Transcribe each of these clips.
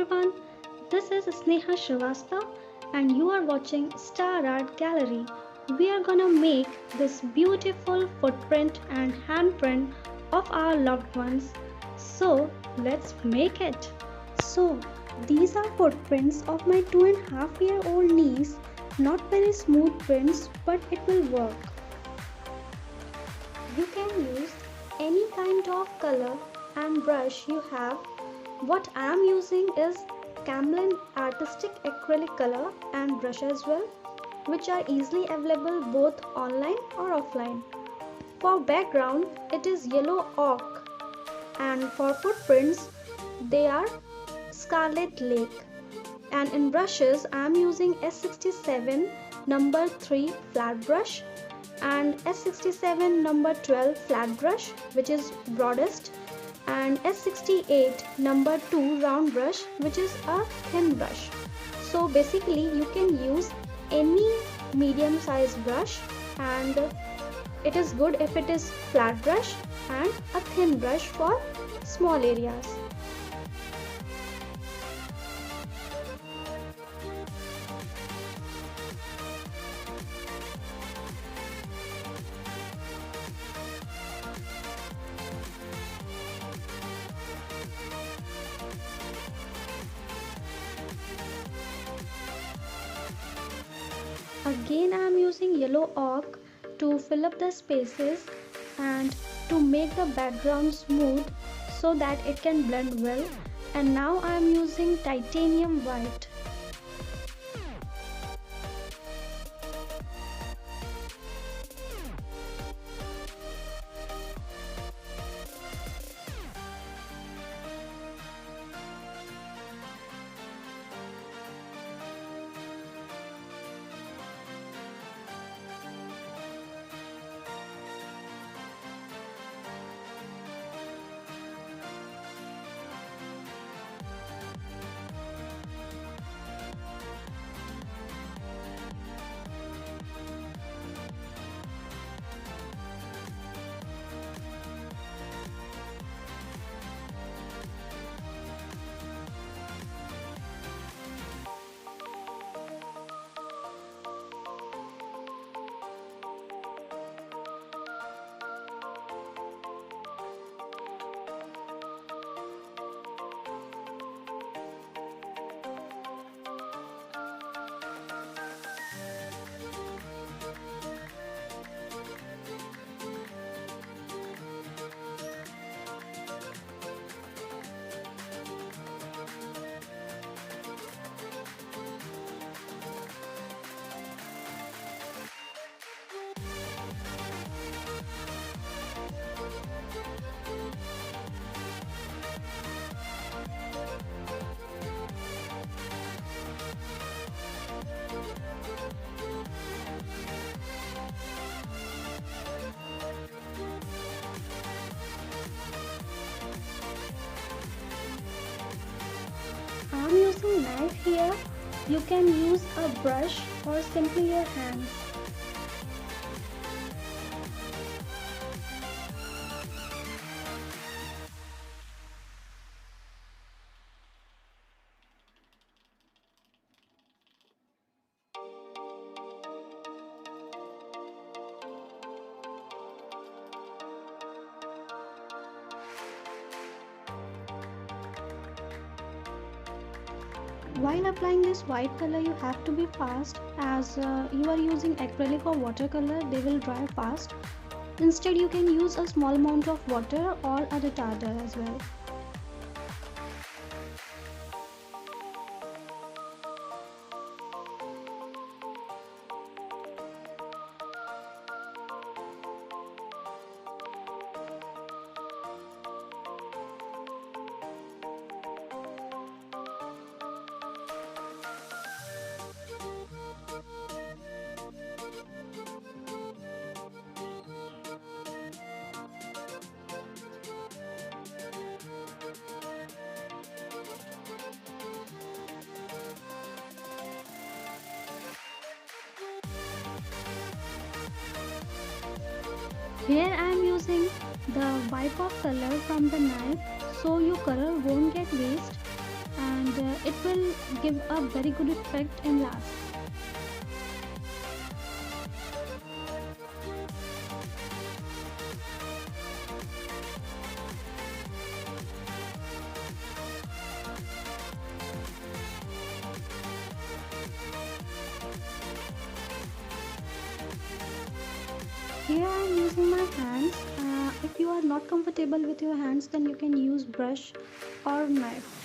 everyone, this is Sneha Srivastava and you are watching Star Art Gallery. We are gonna make this beautiful footprint and handprint of our loved ones. So let's make it. So these are footprints of my 2.5-year-old niece. Not very smooth prints, but it will work. You can use any kind of color and brush you have. What I am using is Camlin Artistic Acrylic Color and brush as well, which are easily available both online or offline. For background, it is yellow oak, and for footprints, they are Scarlet Lake. And in brushes, I am using S67 number 3 flat brush and S67 number 12 flat brush, which is broadest, and S68 number 2 round brush, which is a thin brush. So basically you can use any medium size brush, and it is good if it is flat brush and a thin brush for small areas. Again I am using yellow oak to fill up the spaces and to make the background smooth so that it can blend well. And now I am using titanium white. I am using knife here. You can use a brush or simply your hands. While applying this white color, you have to be fast as you are using acrylic or watercolor, they will dry fast. Instead, you can use a small amount of water or other tartar as well. Here I am using the wipe off color from the knife so your color won't get waste. and it will give a very good effect and last. Here I am using my hands. If you are not comfortable with your hands, then you can use brush or knife.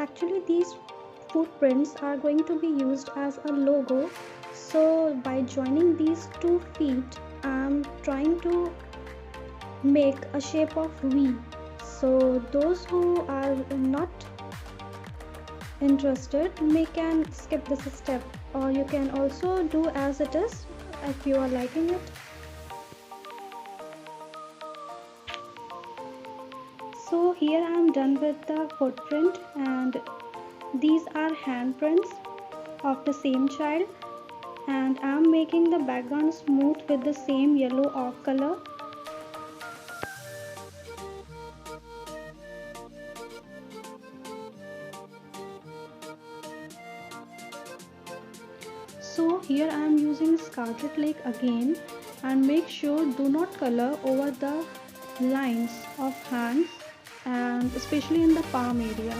Actually, these footprints are going to be used as a logo. So by joining these 2 feet, I'm trying to make a shape of V. So those who are not interested may can skip this step, or you can also do as it is if you are liking it. So here I am done with the footprint, and these are handprints of the same child, and I am making the background smooth with the same yellow ochre color. So here I am using Scarlet Lake again, and make sure do not color over the lines of hands, and especially in the palm area.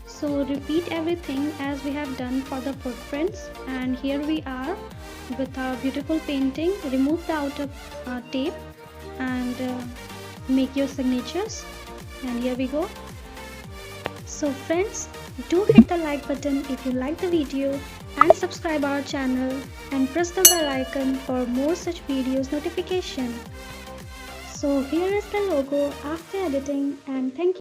So repeat everything as we have done for the footprints, and here we are with our beautiful painting. Remove the outer tape and make your signatures, and here we go. So friends, do hit the like button if you like the video, and subscribe our channel and press the bell icon for more such videos notification. So here is the logo after editing, and thank you.